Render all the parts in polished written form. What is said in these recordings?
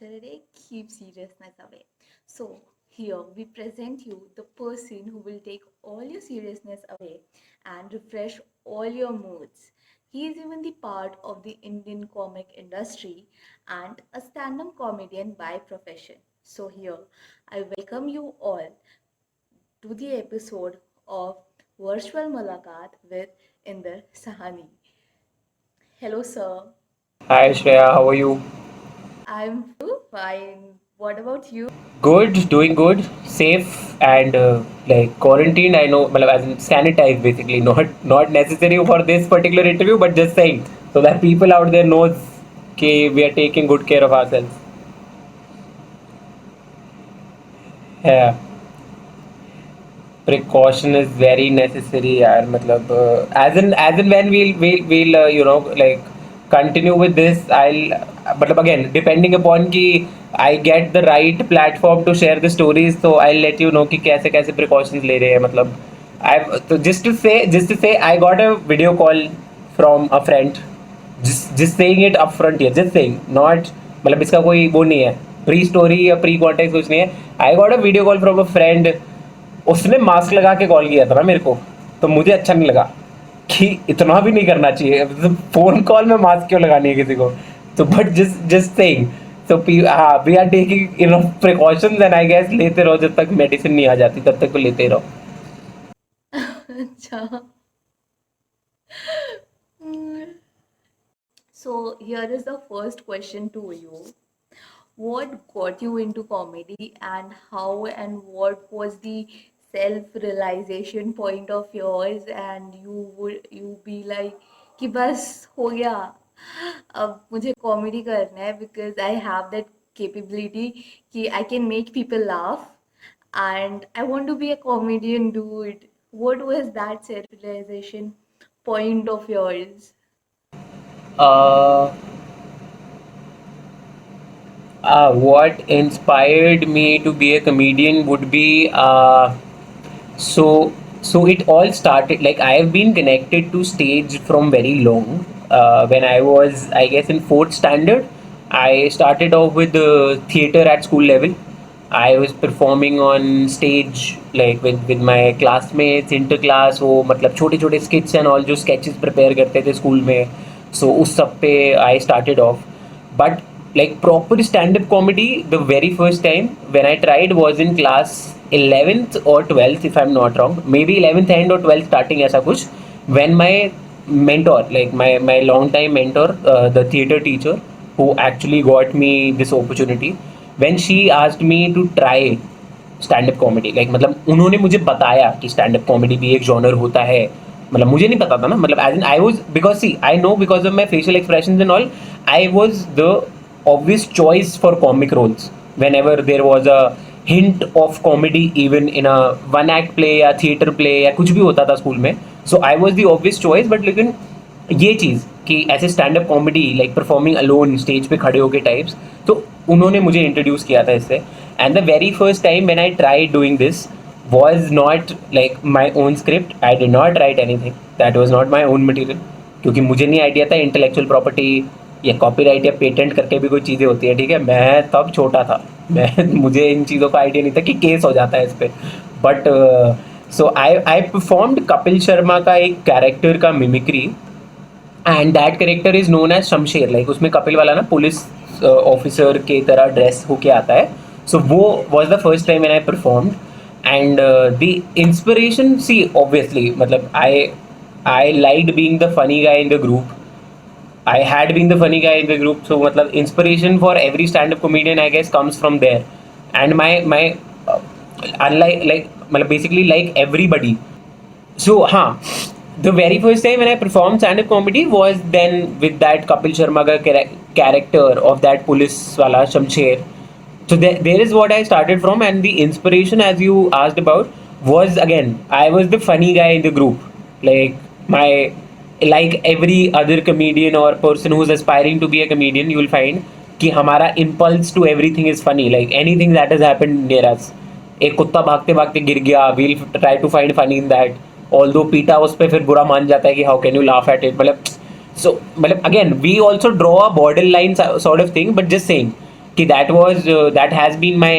after a day, keep seriousness away. So, here we present you the person who will take all your seriousness away and refresh all your moods. He is even the part of the Indian comic industry and a stand up comedian by profession. So, here I welcome you all to the episode of Virtual Mulaqat with Inder Sahani. Hello, sir. Hi Shreya, how are you? I'm fine. What about you? Good, doing good, safe and like quarantined. I know, मतलब as in sanitized basically. Not necessary for this particular interview, but just saying so that people out there knows कि we are taking good care of ourselves. Yeah, precaution is very necessary यार मतलब as in when we'll like continue with this I'll मतलब again depending upon कि I get the right platform to share the stories so I'll let you know कि कैसे कैसे precautions ले रहे हैं मतलब I तो just to say I got a video call from a friend just saying it upfront here just saying not मतलब इसका कोई वो नहीं है प्री स्टोरी या प्री कॉन्टेक्स्ट कुछ नहीं है I got a video call from a friend उसने मास्क लगा के कॉल किया था ना मेरे को तो मुझे अच्छा नहीं लगा कि इतना भी नहीं करना चाहिए फोन कॉल में मास्क क्यों लगानी है किसी को तो बट जस्ट जस्ट सेइंग तो हाँ we are taking enough precautions and I guess लेते रहो जब तक मेडिसिन नहीं आ जाती तब तक तो लेते ही रहो Acha. Mm. So here is the first question to you. What got you into comedy and how and what was the self-realization point of yours and you be like कि बस हो गया अब मुझे कॉमेडी करना है because I have that capability कि I can make people laugh and I want to be a comedian, dude. What was that self-realization point of yours? uh, what inspired me to be a comedian would be so it all started like I have been connected to stage from very long when I was I guess in fourth standard I started off with the theater at school level. I was performing on stage like with my classmates interclass वो मतलब छोटे छोटे skits and all जो sketches prepare करते थे school में so उस सब पे I started off but like proper stand-up comedy the very first time when I tried was in class 11th or 12th if I'm not wrong maybe 11th end or 12th starting ऐसा कुछ when my mentor like my long time mentor the theater teacher who actually got me this opportunity when she asked me to try stand up comedy like मतलब उन्होंने मुझे बताया कि stand up comedy भी एक genre होता है मतलब मुझे नहीं पता था ना मतलब as in I was because see I know because of my facial expression and all I was the obvious choice for comic roles whenever there was a hint of comedy even in a one act play या theatre play या कुछ भी होता था school में so I was the obvious choice but लेकिन ये चीज़ कि ऐसे stand up comedy like performing alone stage पे खड़े होके टाइप्स तो उन्होंने मुझे इंट्रोड्यूस किया था इससे and the very first time when I try doing this was not like my own script. I did not write anything. That was not my own material. क्योंकि मुझे नहीं आइडिया था इंटेलेक्चुअल प्रॉपर्टी या copyright या patent करके भी कोई चीज़ें होती है ठीक है मैं तब छोटा था मैं मुझे इन चीज़ों का आइडिया नहीं था कि केस हो जाता है इस पर but so I performed Kapil Sharma का एक कैरेक्टर का mimicry and that character is known as Shamsher like उसमें कपिल वाला ना पुलिस ऑफिसर के तरह ड्रेस होके आता है सो वो was the first time when I performed and the inspiration see obviously मतलब I liked being the funny guy in the group I had been the funny guy in the group, so matlab inspiration for every stand-up comedian I guess comes from there. And my uh, unlike like matlab basically like everybody. So the very first time when I performed stand-up comedy was then with that Kapil Sharma ka character of that police wala Shamsher. So there is what I started from, and the inspiration, as you asked about, was again I was the funny guy in the group, like my like every other comedian or person who's aspiring to be a comedian, you will find कि हमारा impulse to everything is funny, like anything that has happened near us. एक कुत्ता भागते भागते गिर गया, we'll try to find funny in that. Although पीटा उस पे फिर बुरा मान जाता है कि how can you laugh at it, मतलब so मतलब again we also draw a borderline sort of thing, but just saying कि that has been my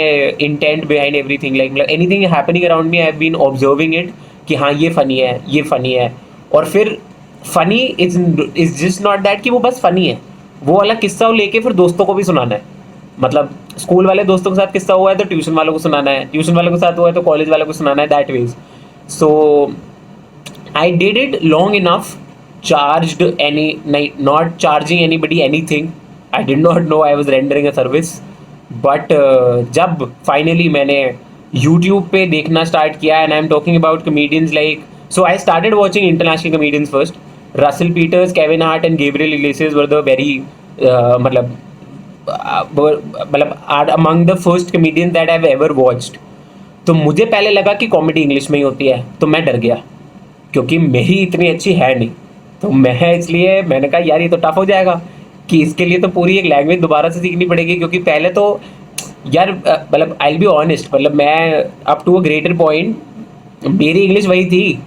intent behind everything, like anything happening around me, I've been observing it कि हाँ ये funny है, ये funny है. और फिर funny is just not that कि वो बस फनी है, वो वाला किस्सा वो लेके फिर दोस्तों को भी सुनाना है. मतलब स्कूल वाले दोस्तों के साथ किस्सा हुआ है तो ट्यूशन वालों को सुनाना है, ट्यूशन वालों के साथ हुआ है तो कॉलेज वालों को सुनाना है, that was. So I did it long enough, not charging anybody anything. I did not know I was rendering a service. But जब finally मैंने YouTube पे देखना start किया, and I'm talking about comedians like, so I started watching international comedians first. Russell Peters, Kevin Hart, and Gabriel Iglesias were the very मतलब are among the first comedians that I've ever watched. तो मुझे पहले लगा कि comedy English में ही होती है, तो मैं डर गया क्योंकि मेरी इतनी अच्छी है नहीं. तो मैंने कहा यार ये तो टफ हो जाएगा, कि इसके लिए तो पूरी एक लैंग्वेज दोबारा से सीखनी पड़ेगी. क्योंकि पहले तो यार मतलब आई विल बी ऑनेस्ट, मतलब मैं up to a greater point मेरी इंग्लिश वही थी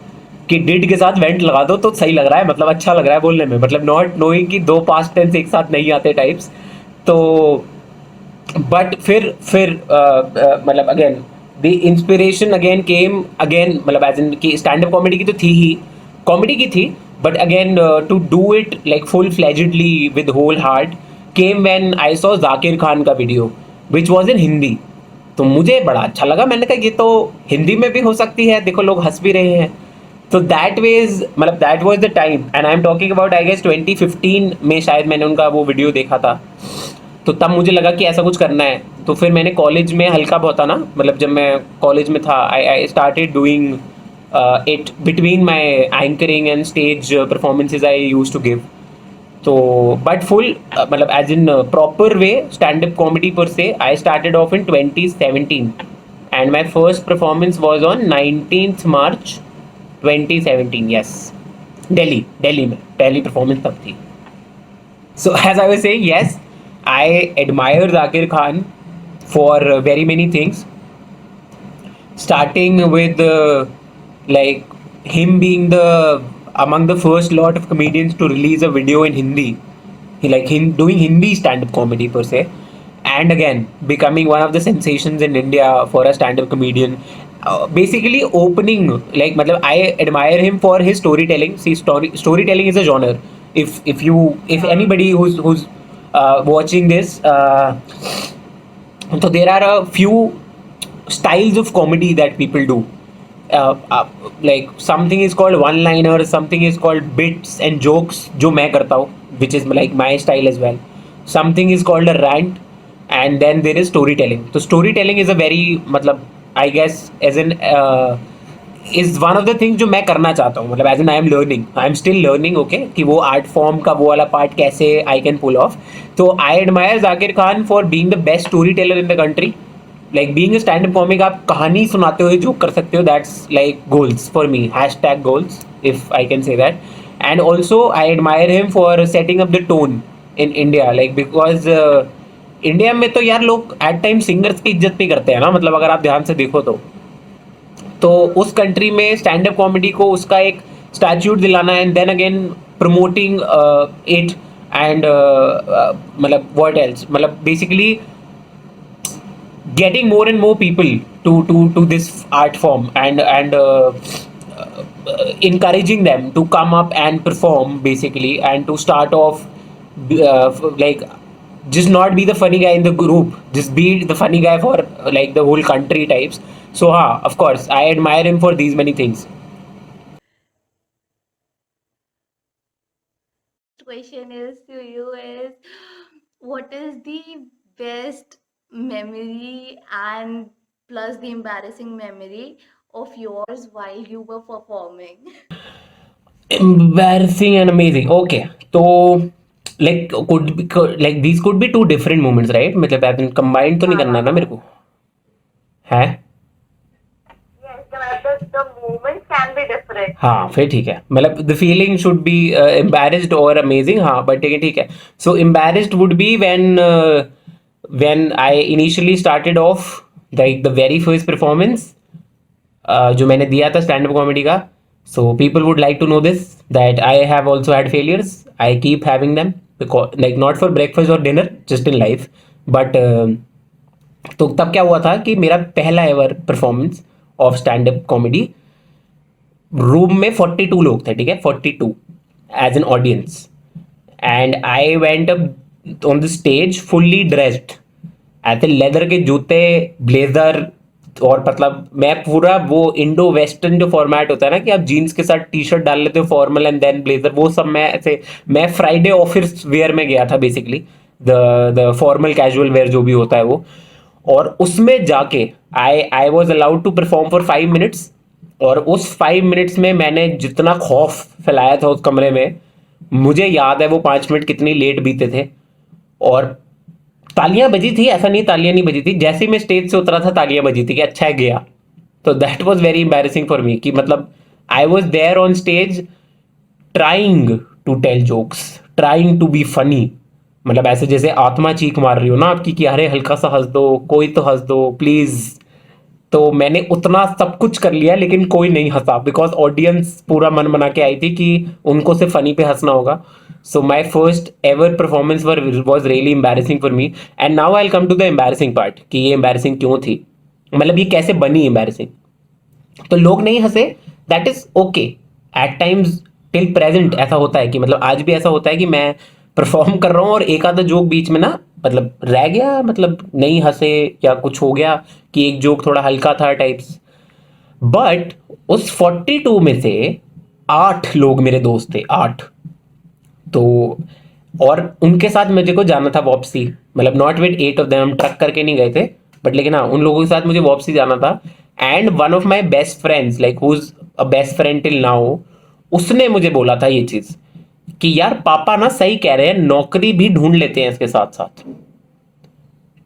कि डिड के साथ वेंट लगा दो तो सही लग रहा है, मतलब अच्छा लग रहा है बोलने में, मतलब नॉट नोइंग कि दो पास्ट टेंस एक साथ नहीं आते टाइप्स. तो बट फिर मतलब again the inspiration again came again, मतलब एज इन कि स्टैंड अप कॉमेडी की तो थी ही, कॉमेडी की थी, but again to do it like full fledgedly with whole heart came when I saw Zakir Khan का video which was in Hindi. तो मुझे बड़ा अच्छा लगा, मैंने कहा ये तो हिंदी में भी हो सकती है, देखो लोग हंस भी रहे हैं. तो दैट वेज मतलब that was the time, and I am talking about I guess 2015 में शायद मैंने उनका वो वीडियो देखा था. तो तब मुझे लगा कि ऐसा कुछ करना है. तो फिर मैंने कॉलेज में हल्का बहुत था ना, मतलब जब मैं कॉलेज में था I started doing it between my anchoring and stage performances I used to give. तो बट फुल मतलब as in proper way stand up comedy पर से I started off in 2017 and my first performance was on 19th March 2017. Yes, Delhi में पहली performance तब थी. So as I was saying, yes, I admire Zakir Khan for very many things. Starting with like him being the among the first lot of comedians to release a video in Hindi. He like him doing Hindi stand-up comedy per se, and again becoming one of the sensations in India for a stand-up comedian. Basically opening like मतलब I admire him for his storytelling. See, storytelling is a genre. If anybody who's watching this, so there are a few styles of comedy that people do. Like something is called one liner, something is called bits and jokes जो मैं करता हूँ, which is like my style as well. Something is called a rant, and then there is storytelling. So storytelling is a very मतलब I guess as in is one of the things जो मैं करना चाहता हूँ, मतलब as an I am learning, I am still learning, okay, कि वो art form का वो वाला पार्ट कैसे आई कैन पुल ऑफ. तो I admire Zakir Khan for being the best story teller in the country. Like being a stand up comic, आप कहानी सुनाते हुए जो कर सकते हो, that's like goals for me, hashtag goals if I can say that. And also I admire him for setting up the tone in India, like because India में तो यार लोग एट टाइम सिंगर्स की इज्जत नहीं करते हैं ना, मतलब अगर आप ध्यान से देखो तो उस कंट्री में स्टैंड अप कॉमेडी को उसका एक स्टैच्यूट दिलाना, and then again promoting it, and मतलब व्हाट एल्स, मतलब basically getting more and more people to this art form, and encouraging them to come up and perform basically, and to start off like just not be the funny guy in the group, just be the funny guy for like the whole country types. So of course I admire him for these many things. Question is to you is, what is the best memory and plus the embarrassing memory of yours while you were performing? Embarrassing and amazing, okay. So like like these could be two different moments, right? मतलब combined तो नहीं करना ना मेरे को है. The moments can be different. हाँ फिर ठीक है, मतलब the feeling should be embarrassed और अमेजिंग. हाँ बट ठीक है. So embarrassed would be when I initially started off like the very first performance जो मैंने दिया था स्टैंड अप कॉमेडी का. So people would like to know this that I have also had failures. I keep having them, like not for breakfast और dinner, just in life. But तो तब क्या हुआ था कि मेरा पहला ever performance of stand up comedy, room में 42 लोग थे, ठीक है, 42 as an audience, and I went up on the stage fully dressed, ऐसे लेदर के जूते, ब्लेजर, और मतलब मैं पूरा वो इंडो वेस्टर्न जो फॉर्मेट होता है ना कि आप जीन्स के साथ टी शर्ट डाल लेते हो फॉर्मल एंड देन ब्लेजर, वो सब मैं ऐसे, मैं फ्राइडे ऑफिस वेयर में गया था basically, the the formal casual wear जो भी होता है वो, और उसमें जाके I I was allowed to perform for 5 minutes, और उस 5 मिनट्स में मैंने जितना खौफ फैलाया था उस कमरे में, मुझे याद है वो 5 मिनट कितनी लेट बीते थे। और तालियां बजी थी, ऐसा नहीं तालियां नहीं बजी थी, जैसे ही मैं स्टेज से उतरा था तालियां बजी थी कि अच्छा है गया। तो that was very embarrassing for me कि मतलब I was there on stage trying to tell jokes, trying to be funny, मतलब ऐसे जैसे आत्मा चीख मार रही हो ना आपकी कि अरे हल्का सा हंस दो, कोई तो हंस दो प्लीज। तो मैंने उतना सब कुछ कर लिया लेकिन कोई नहीं हंसा, बिकॉज ऑडियंस पूरा मन बना के आई थी कि उनको सिर्फ फनी पे हंसना होगा। So my first ever performance was really embarrassing for me, and now I come to the embarrassing part कि ये एम्बैरेसिंग क्यों थी, मतलब ये कैसे बनी एम्बैरेसिंग। तो लोग नहीं हंसे, that is okay, at times till present ऐसा होता है कि मतलब आज भी ऐसा होता है कि मैं परफॉर्म कर रहा हूँ और एक आधा जोक बीच में ना मतलब रह गया, मतलब नहीं हंसे या कुछ हो गया कि एक जोक थोड़ा हल्का था टाइप्स। बट उस 42 में से 8 लोग मेरे दोस्त थे, 8। तो और उनके साथ मुझे को जाना था वापसी, मतलब नॉट विद 8 ऑफ देम, हम ट्रक करके नहीं गए थे, बट लेकिन हाँ उन लोगों के साथ मुझे वापसी जाना था। And one of my best friends, like who is a best friend till now, उसने मुझे बोला था ये चीज कि यार पापा ना सही कह रहे हैं, नौकरी भी ढूंढ लेते हैं इसके साथ साथ।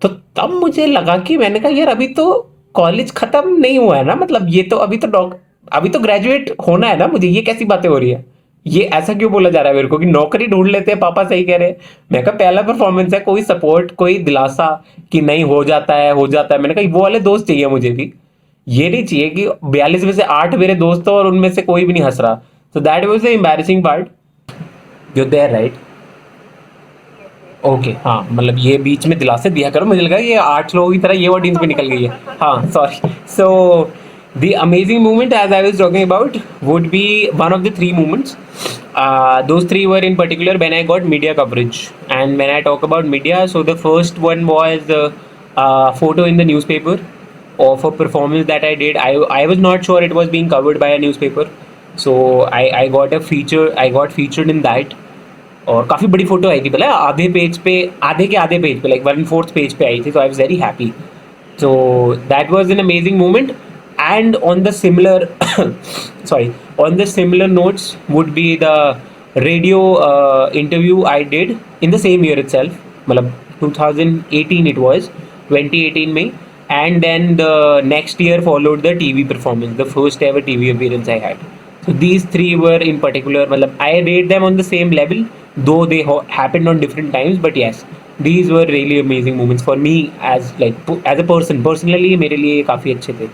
तो तब मुझे लगा कि मैंने कहा यार अभी तो कॉलेज खत्म नहीं हुआ है ना, मतलब ये तो अभी तो ग्रेजुएट होना है ना मुझे, ये कैसी बातें हो रही है, ये ऐसा क्यों बोला जा रहा है मेरे को कि नौकरी ढूंढ लेते हैं पापा सही कह रहे हैं। मैं कहा पहला परफॉर्मेंस है, कोई सपोर्ट कोई दिलासा कि नहीं हो जाता है हो जाता है, मैंने कहा वो वाले दोस्त चाहिए मुझे भी, ये नहीं चाहिए कि 42 में से 8 मेरे दोस्त हो और उनमें से कोई भी नहीं हंस रहा। So that was the embarrassing part. You there right? Yes, yes. Okay हाँ, मतलब ये बीच में दिलासे दिया करो, मुझे लगा ये 8 लोगों की तरह ये ऑडियंस भी निकल गई है। हाँ sorry. So the amazing moment as I was talking about would be one of the 3 moments. Those 3 were in particular when I got media coverage. And when I talk about media, so the first one was a photo in the newspaper of a performance that I did. I was not sure it was being covered by a newspaper. So I got featured in that. और काफ़ी बड़ी photo आई थी, पहले आधे page पे, आधे के आधे पेज पे, लाइक 1/4 पेज पे आई थी, तो I was very happy. So that was an amazing moment. And on the similar sorry, on the similar notes would be the radio interview I did in the same year itself, मतलब 2018 it was, 2018 में, and then the next year followed the TV performance, the first ever TV appearance I had. So these 3 were in particular, मतलब I rate them on the same level, though they happened on different times, but yes, these were really amazing moments for me as like as a person, personally मेरे लिए ये काफ़ी अच्छे थे।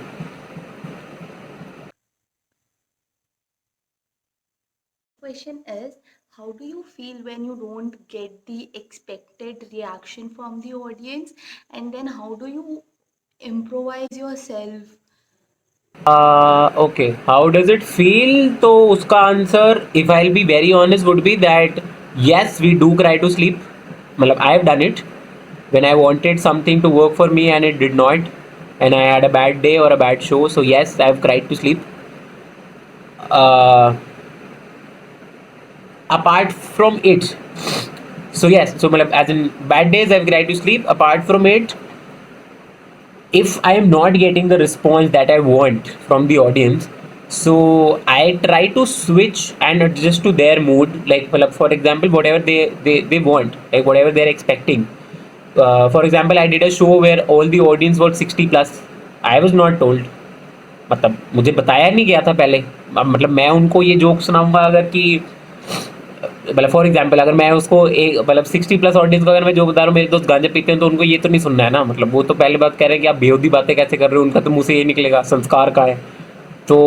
Question is, how do you feel when you don't get the expected reaction from the audience, and then how do you improvise yourself? Okay, how does it feel? तो उसका answer, if I'll be very honest, would be that yes, we do cry to sleep. मतलब I have done it when I wanted something to work for me and it did not, and I had a bad day or a bad show. So yes, I've cried to sleep. Uh, Apart from it, so yes, so मतलब as in bad days I've cried to sleep. Apart from it, if I am not getting the response that I want from the audience, so I try to switch and adjust to their mood. Like, well, for example, whatever they want, like whatever they're expecting. For example, I did a show where all the audience was 60 plus. I was not told. मतलब मुझे बताया नहीं गया था पहले। अब मतलब मैं उनको ये जोक सुनाऊंगा अगर कि मतलब फॉर एग्जाम्पल अगर मैं उसको एक मतलब 60 प्लस ऑडियंस को अगर मैं जो बता रहा हूँ मेरे दोस्त गांजा पीते हैं, तो उनको ये तो नहीं सुनना है ना, मतलब वो तो पहले बात कह रहे हैं कि आप बेहूदी बातें कैसे कर रहे हो, उनका तो मुँह से ये निकलेगा संस्कार का है। तो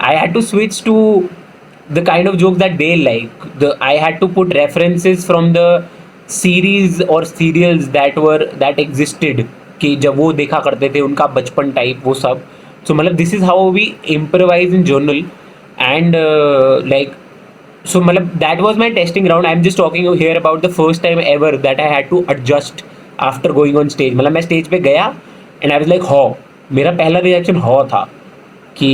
I had to switch to the kind of jokes that they like. I had to put references from the series और सीरियल्स दैट एग्जिस्टेड, कि जब वो देखा करते थे उनका बचपन टाइप वो सब. सो मतलब this is how we improvise in general. And like, so मतलब that was my testing ground. I'm just talking here about the first time ever that I had to adjust after going on stage. मतलब मैं stage पे गया and I was like हो, मेरा पहला reaction हो था कि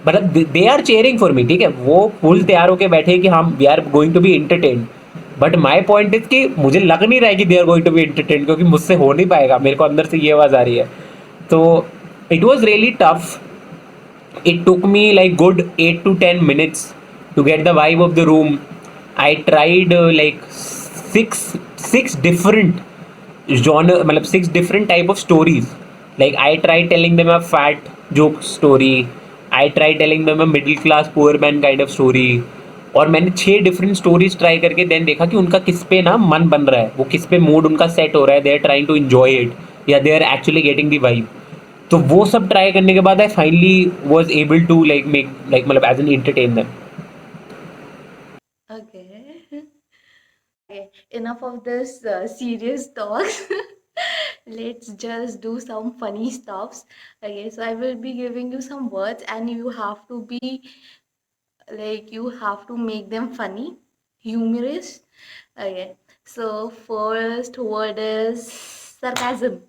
मतलब they are cheering for me, ठीक है, वो फुल तैयार होके बैठे कि हम we are going to be entertained. But my point is कि मुझे लग नहीं रहा है कि they are going to be entertained, क्योंकि मुझसे हो नहीं पाएगा, मेरे को अंदर से ये आवाज़ आ रही है. तो it was really tough. It took me like good 8 to 10 minutes to get the vibe of the room. I tried like six different genre, मतलब six different type of stories. Like I tried telling them a fat joke story. I tried telling them a middle class poor man kind of story. और मैंने 6 different stories try करके then देखा कि उनका किस पे ना मन बन रहा है, वो किस पे मूड उनका सेट हो रहा है, they are trying to enjoy it या they are actually getting the vibe. तो वो सब ट्राई करने के बाद I finally was able to like make like मतलब as an entertain them. Okay. Okay, enough of this serious talk. Let's just do some funny stuffs. Okay, so I will be giving you some words and you have to be like, you have to make them funny, humorous. Okay, so first word is sarcasm.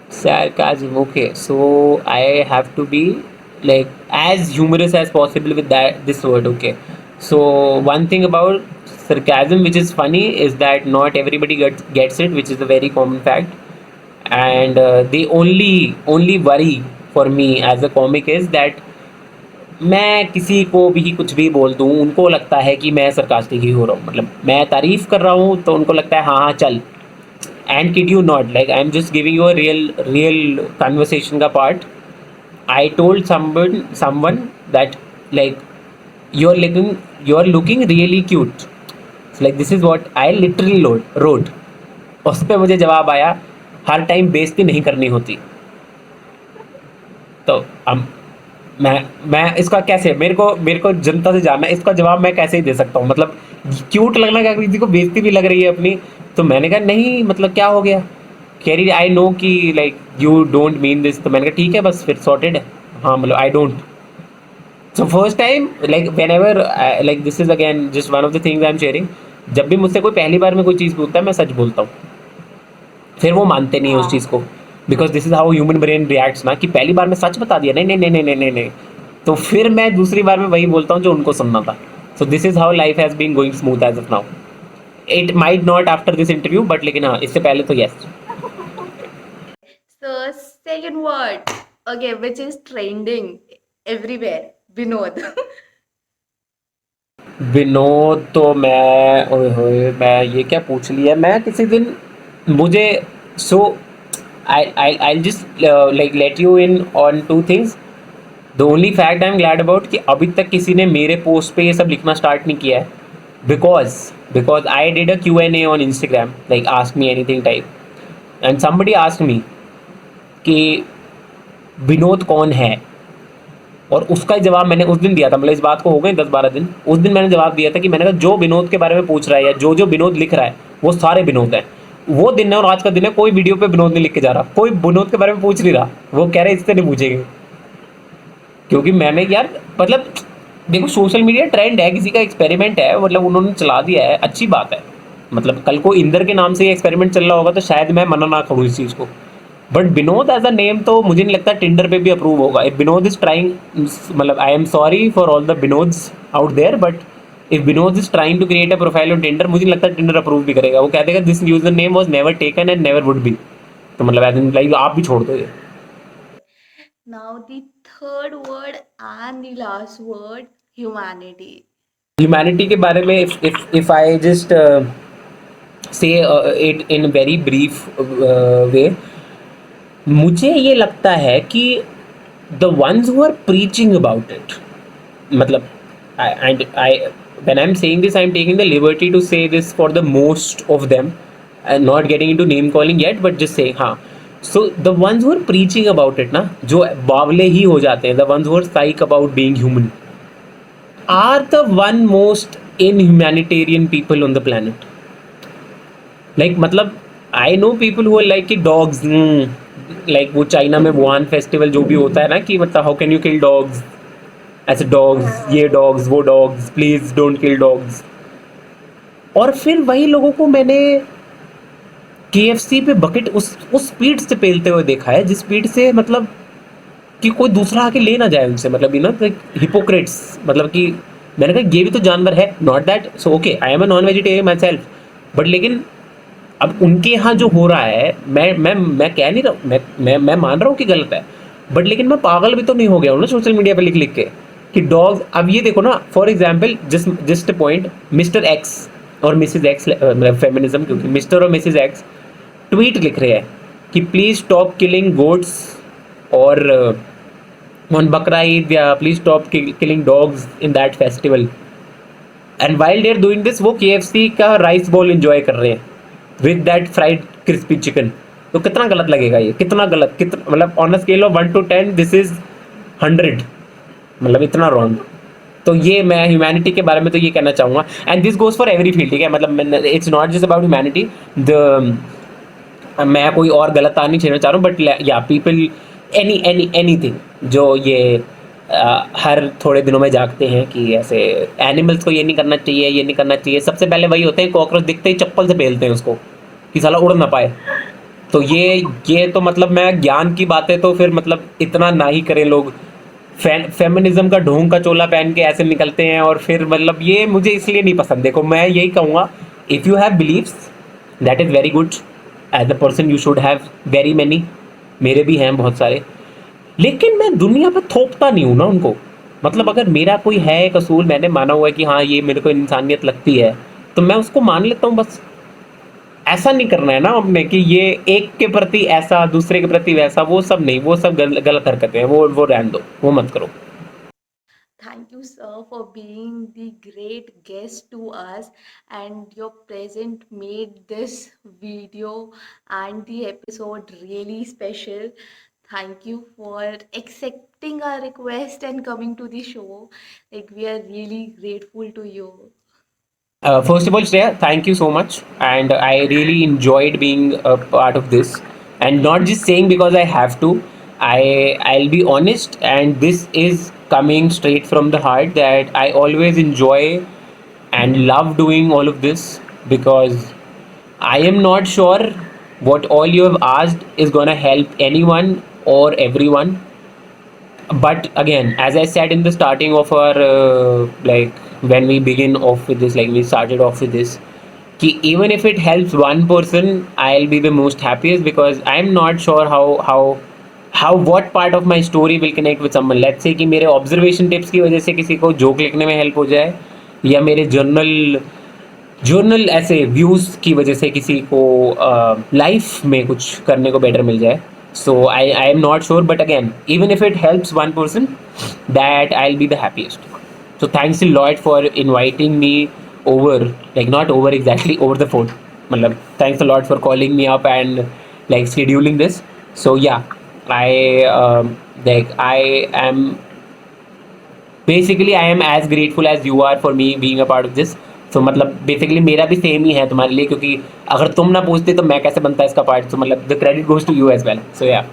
Sarcasm. Okay, so I have to be like as humorous as possible with that this word. Okay, so one thing about sarcasm which is funny is that not everybody gets it, which is a very common fact. And the only worry for me as a comic is that मैं किसी को भी कुछ भी बोल दूँ उनको लगता है कि मैं सरकास्टिक ही हो रहा हूँ, मतलब मैं तारीफ़ कर रहा हूँ तो उनको लगता है हाँ हाँ चल. And kid you not, like I'm just giving you a real conversation का part. I told someone that like you're looking really cute. So like this is what I literally wrote. उस पर मुझे जवाब आया, हर टाइम बेइज्जती नहीं करनी होती. तो अब मैं इसका कैसे, मेरे को जनता से जानना है, इसका जवाब मैं कैसे ही दे सकता हूँ. मतलब क्यूट लगना क्या, किसी को बेइज्जती भी लग रही है अपनी. तो मैंने कहा नहीं, मतलब क्या हो गया, कह रही आई नो कि like you don't mean this. तो मैंने कहा ठीक है बस फिर सॉर्टेड है. हाँ मतलब I don't. So first time like when ever like this is again just one of the things I am sharing. जब भी मुझसे कोई पहली बार में कोई चीज़ पूछता है मैं सच बोलता हूँ, फिर वो मानते नहीं है उस चीज़ को, because this is how human brain reacts ना, कि पहली बार में सच बता दिया, नहीं नहीं नहीं नहीं नहीं नहीं नहीं, तो फिर मैं दूसरी बार में वही बोलता हूँ जो उनको सुनना था. So this is how life has been going smooth as of now. It might not after this interview but लेकिन हाँ इससे पहले तो yes. So second word, okay, which is trending everywhere, Vinod. Vinod तो मैं ओए होए मैं ये क्या पूछ लिया मैं किसी दिन मुझे. So I just like let you in on to things. The only fact I am glad about कि अभी तक किसी ने मेरे पोस्ट पे ये सब लिखना स्टार्ट नहीं किया है, because I did a Q&A on Instagram like ask me anything type, and somebody ask me कि विनोद कौन है. और उसका जवाब मैंने उस दिन दिया था, मतलब इस बात को हो गए 10-12 दिन. उस दिन मैंने जवाब दिया था कि मैंने कहा जो विनोद के बारे में पूछ रहा है या जो विनोद लिख रहा है वो सारे विनोद हैं. वो दिन है और आज का दिन है, कोई वीडियो पे विनोद नहीं लिख के जा रहा, कोई विनोद के बारे में पूछ नहीं रहा. वो कह रहे इससे नहीं पूछेंगे, क्योंकि मैंने यार मतलब देखो सोशल मीडिया ट्रेंड है, किसी का एक्सपेरिमेंट है, मतलब उन्होंने चला दिया है, अच्छी बात है. मतलब कल को इंदर के नाम से ये एक्सपेरिमेंट चल रहा होगा तो शायद मैं मना ना करूँ इस चीज़ को. But Vinod as a name तो मुझे नहीं लगता टिंडर पे भी अप्रूव होगा. इफ विनोद इज ट्राइंग, मतलब I am sorry for all the Vinods out there, but if Vinod is trying to create a profile on Tinder, मुझे नहीं लगता टिंडर अप्रूव भी करेगा. वो कह देगा this user name was never taken and never would be. तो मतलब एज इन लाइक आप भी छोड़ दो ये. Now the third word and the last word, humanity. Humanity के बारे में if I just say it in very brief way, मुझे ये लगता है कि the ones who are preaching about it, मतलब and I when I am saying this I am taking the liberty to say this for the most of them, and not getting into name calling yet, but just say हाँ. So the ones who are preaching about it ना, जो बावले ही हो जाते हैं, the ones who are psych about being human, are the one most inhumanitarian people on the planet. Like मतलब I know people who are like कि dogs, like वो चाइना में वुहान फेस्टिवल जो भी होता है ना कि मतलब how can you kill dogs, ऐसे डॉग्स, ये डॉग्स, वो dogs, please don't kill dogs. और फिर वही लोगों को मैंने KFC पे बकेट उस स्पीड से पेलते हुए देखा है जिस स्पीड से मतलब कि कोई दूसरा आके ले ना जाए उनसे, मतलब यू नो हिपोक्रेट्स. मतलब कि मैंने कहा ये भी तो जानवर है, not that so okay I am a non vegetarian my self, but लेकिन अब उनके यहाँ जो हो रहा है, मैं कह नहीं रहा हूँ, मैं मान रहा हूँ कि गलत है, बट लेकिन मैं पागल भी तो नहीं हो गया हूँ ना सोशल मीडिया पे लिख लिख के कि डॉग्स. अब ये देखो ना, for example just point, Mr X और मिसेज एक्स, मतलब फेमिनिज्म, क्योंकि मिस्टर और मिसेज एक्स ट्वीट लिख रहे हैं कि प्लीज स्टॉप किलिंग गोट्स और ऑन बकरा ईद, या please stop killing dogs in that festival. And while they are doing this, वो KFC का राइस बॉल एंजॉय कर रहे हैं with that fried crispy chicken. तो कितना गलत लगेगा ये, कितना गलत, कितना मतलब on a scale of 1 to 10 this is 100, मतलब इतना रॉन्ग. तो ये मैं ह्यूमैनिटी के बारे में तो ये कहना चाहूँगा, and this goes for every field. ठीक है, मतलब it's not just about humanity. The मैं कोई और गलत तार नहीं छेड़ना चाह रहा हूँ, बट या पीपल एनीथिंग जो ये हर थोड़े दिनों में जागते हैं कि ऐसे एनिमल्स को ये नहीं करना चाहिए, ये नहीं करना चाहिए. सबसे पहले वही होते हैं, कॉकरोच दिखते ही चप्पल से पेलते हैं उसको कि साला उड़ ना पाए. तो ये तो मतलब मैं ज्ञान की बातें तो फिर मतलब इतना ना ही करें लोग. फेमिनिज्म का ढोंग का चोला पहन के ऐसे निकलते हैं, और फिर मतलब ये मुझे इसलिए नहीं पसंद. देखो मैं यही कहूँगा, if you have beliefs that is very good. As a person you should have very many, मेरे भी हैं बहुत सारे, लेकिन मैं दुनिया पे थोपता नहीं हूँ ना उनको. मतलब अगर मेरा कोई है कसूर, मैंने माना हुआ है कि हाँ ये मेरे को इंसानियत लगती है, तो मैं उसको मान लेता हूँ बस. ऐसा नहीं करना है ना हमने कि ये एक के प्रति ऐसा, दूसरे के प्रति वैसा, वो सब नहीं, वो सब गलत हरकतें हैं, वो रहने दो, वो मत करो. Thank you, sir, for being the great guest to us, and your present made this video and the episode really special. Thank you for accepting our request and coming to the show. Like, we are really grateful to you. First of all, Shreya, thank you so much, and I really enjoyed being a part of this, and not just saying because I have to. I'll be honest, and this is coming straight from the heart that I always enjoy and love doing all of this, because I am not sure what all you have asked is gonna help anyone or everyone. But again, as I said in the starting of our like when we begin off with this, like we started off with this, कि even if it helps one person, I'll be the most happiest, because I'm not sure how what part of my story will connect with someone. Let's say कि मेरे observation tips की वजह से किसी को joke लिखने में हेल्प हो जाए, या मेरे जर्नल ऐसे व्यूज़ की वजह से किसी को लाइफ में कुछ करने को बेटर मिल जाए. So I am not sure, but again, even if it helps one person, that I'll be the happiest. So thanks a lot for inviting me over, like not over exactly, over the phone. Matlab, thanks a lot for calling me up and like scheduling this. So yeah, I am basically, I am as grateful as you are for me being a part of this. So मतलब basically मेरा भी same ही है तुम्हारे लिए, क्योंकि अगर तुम ना पूछते तो मैं कैसे बनता इसका पार्ट. तो मतलब the credit goes to you as well. So या